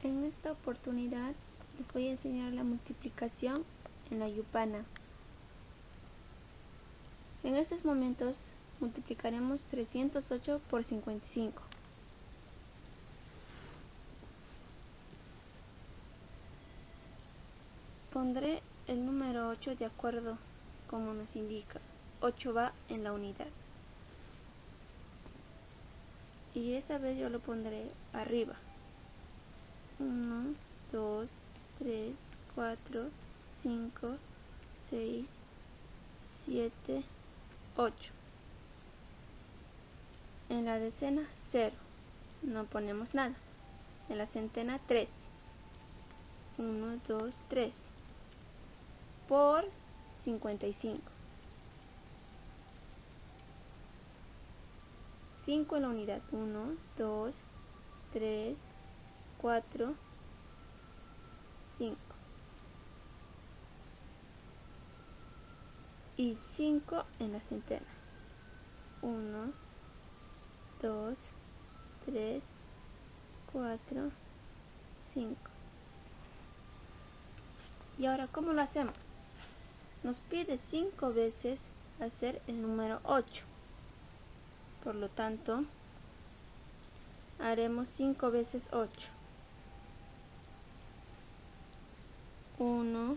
En esta oportunidad les voy a enseñar la multiplicación en la Yupana. En estos momentos multiplicaremos 308 por 55. Pondré el número 8 de acuerdo como nos indica. 8 va en la unidad. Y esta vez yo lo pondré arriba. 1, 2, 3, 4, 5, 6, 7, 8. En la decena 0, no ponemos nada. En la centena 3. 1, 2, 3. Por 55. 5 en la unidad. 1, 2, 3, 4, 5. Y 5 en la centena. 1, 2, 3, 4, 5. Y ahora, ¿cómo lo hacemos? Nos pide 5 veces hacer el número 8. Por lo tanto, haremos 5 veces 8. 1,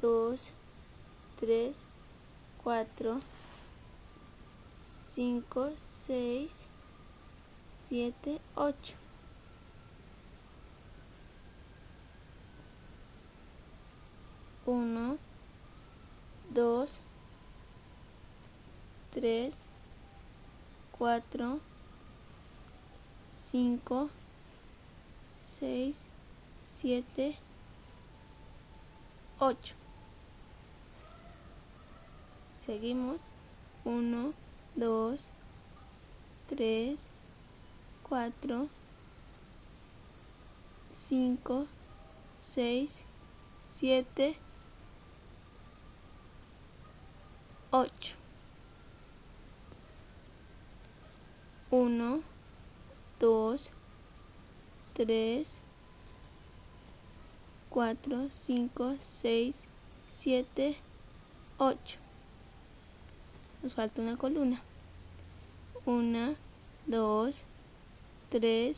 2, 3, 4, 5, 6, 7, 8. 1, 2, 3, 4, 5, 6, 7, 8. Seguimos. 1, 2, 3, 4, 5, 6, 7, 8. 1, 2, 3, 4, 5, 6, 7, 8. Nos falta una columna. 1, 2, 3,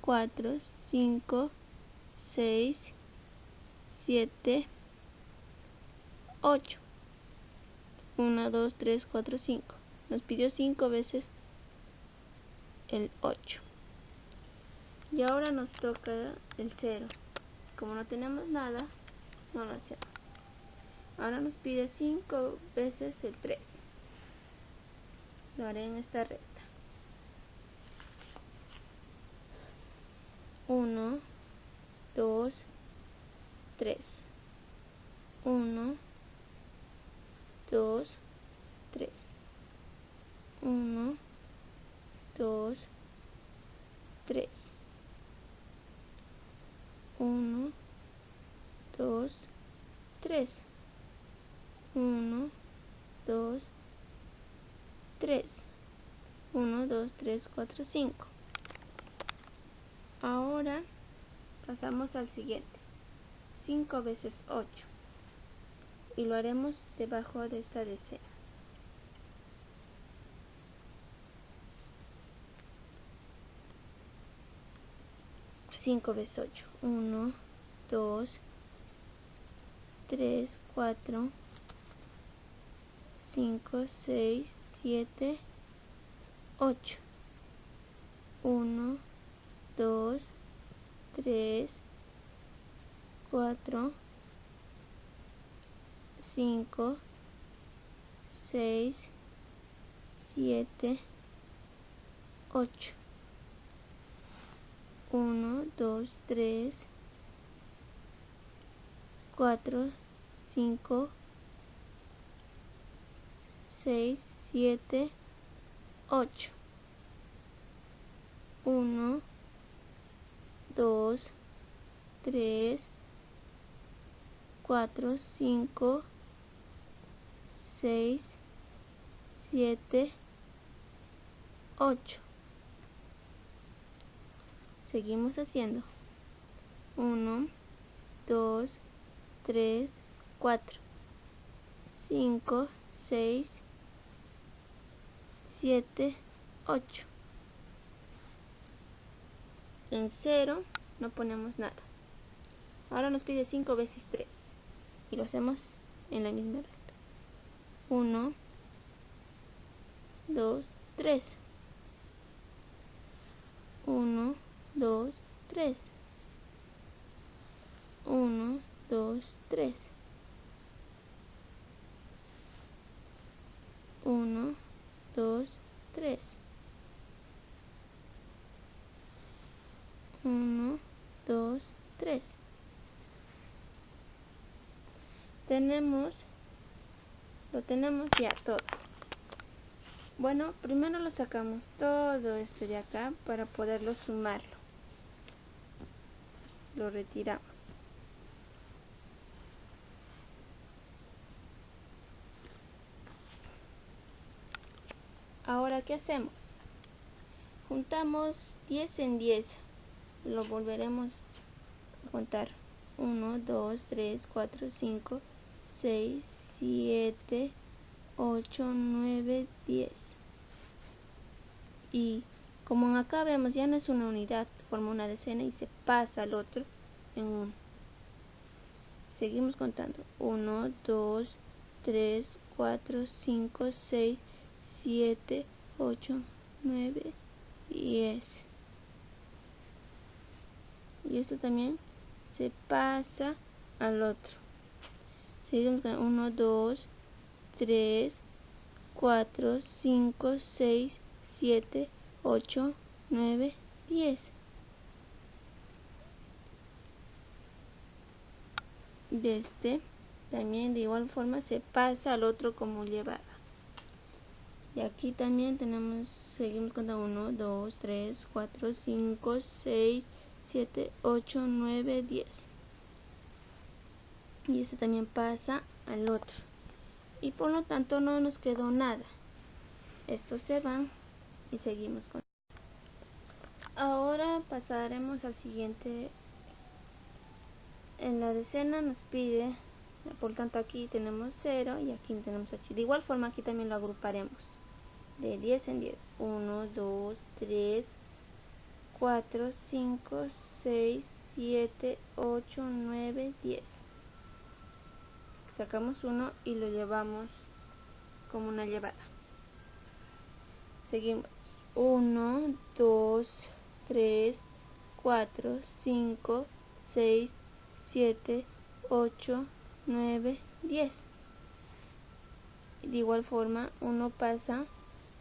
4, 5, 6, 7, 8. 1, 2, 3, 4, 5. Nos pidió 5 veces el 8. Y ahora nos toca el 0. Como no tenemos nada, no lo hacemos. Ahora nos pide 5 veces el 3. Lo haré en esta recta. 1, 2, 3. 1, 2, 3. 1, 2, 3. 1, 2, 3. 1, 2, 3. 1, 2, 3, 4, 5. Ahora pasamos al siguiente. 5 veces 8. Y lo haremos debajo de esta decena. 5 veces 8. 1, 2, 3, 4, 5, 6, 7, 8. 1, 2, 3, 4, 5, 6, 7, 8. 1, 2, 3, 4, 5, 6, 7, 8. 1, 2, 3, 4, 5, 6, 7, 8. Seguimos haciendo 1, 2, 3, 4, 5, 6, 7, 8. En 0 no ponemos nada. Ahora nos pide 5 veces 3 y lo hacemos en la misma recta. 1, 2, 3. 1, 2, 3. 1, 2, 3. 1, 2, 3. 1, 2, 3. Lo tenemos ya todo. Bueno, primero lo sacamos todo esto de acá para poderlo sumarlo. Lo retiramos. Ahora, ¿qué hacemos? Juntamos 10 en 10. Lo volveremos a contar. 1, 2, 3, 4, 5, 6, 7, 8, 9, 10. Y como acá vemos, ya no es una unidad, forma una decena y se pasa al otro en 1. Seguimos contando. 1, 2, 3, 4, 5, 6, 7, 8, 9, 10. Y esto también se pasa al otro. Seguimos con 1, 2, 3, 4, 5, 6, 7, 8, 9, 10. De este también de igual forma se pasa al otro como llevada. Y aquí también seguimos contando 1, 2, 3, 4, 5, 6, 7, 8, 9, 10. Y este también pasa al otro. Y por lo tanto no nos quedó nada. Estos se van y seguimos con. Ahora pasaremos al siguiente. En la decena nos pide, por tanto aquí tenemos 0 y aquí tenemos 8. De igual forma aquí también lo agruparemos de 10 en 10. 1, 2, 3, 4, 5, 6, 7, 8, 9, 10. Sacamos 1 y lo llevamos como una llevada. Seguimos. 1, 2, 3, 4, 5, 6, 7, 8, 9, 10. De igual forma, uno pasa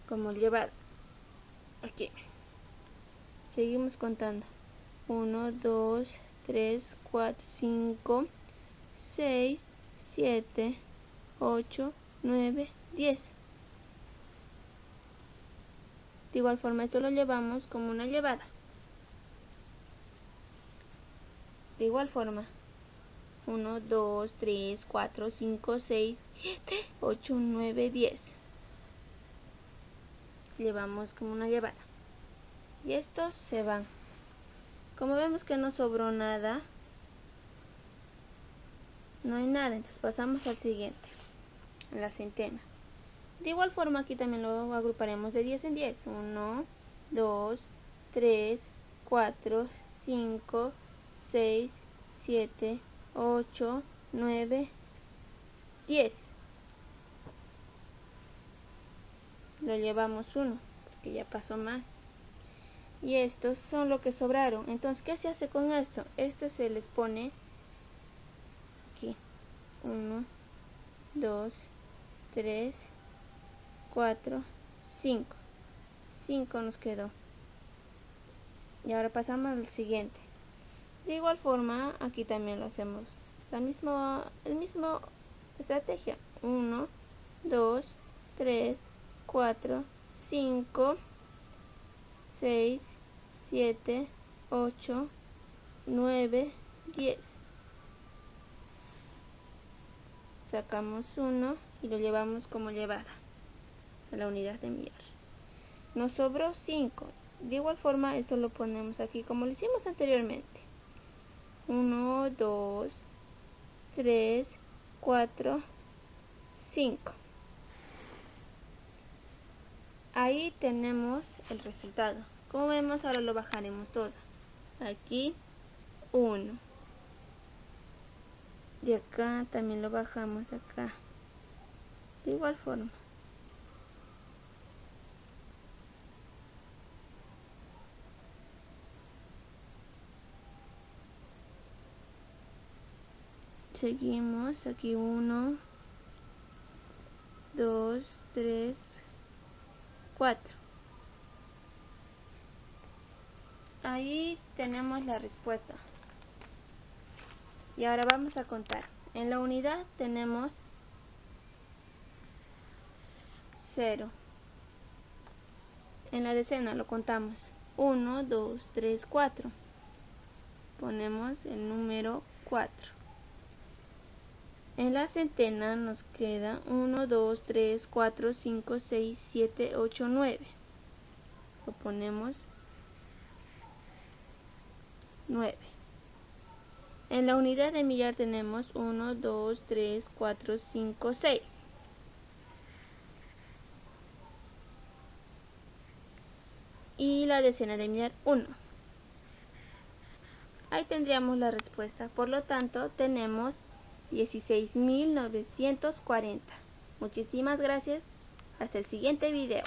como llevada. Aquí. Seguimos contando. 1, 2, 3, 4, 5, 6, 7, 8, 9, 10. De igual forma, esto lo llevamos como una llevada. De igual forma. 1, 2, 3, 4, 5, 6, 7, 8, 9, 10. Llevamos como una llevada. Y estos se van. Como vemos que no sobró nada, no hay nada, entonces pasamos al siguiente, a la centena. De igual forma aquí también lo agruparemos de 10 en 10. 1, 2, 3, 4, 5, 6, 7, 8, 9, 10. Lo llevamos 1, porque ya pasó más. Y estos son lo que sobraron. Entonces, ¿qué se hace con esto? Esto se les pone aquí. 1, 2, 3, 4, 5. 5 nos quedó. Y ahora pasamos al siguiente. De igual forma, aquí también lo hacemos. El mismo estrategia. 1, 2, 3, 4, 5, 6, 7, 8, 9, 10. Sacamos 1 y lo llevamos como llevada a la unidad de enviar. Nos sobró 5. De igual forma, esto lo ponemos aquí como lo hicimos anteriormente. 1, 2, 3, 4, 5. Ahí tenemos el resultado. Como vemos, ahora lo bajaremos todo. Aquí 1. De acá también lo bajamos acá. De igual forma. Seguimos aquí 1, 2, 3, 4. Ahí tenemos la respuesta. Y ahora vamos a contar. En la unidad tenemos 0. En la decena lo contamos. 1, 2, 3, 4. Ponemos el número 4. En la centena nos queda 1, 2, 3, 4, 5, 6, 7, 8, 9. Lo ponemos 9. En la unidad de millar tenemos 1, 2, 3, 4, 5, 6. Y la decena de millar 1. Ahí tendríamos la respuesta. Por lo tanto, tenemos 16.940. Muchísimas gracias. Hasta el siguiente video.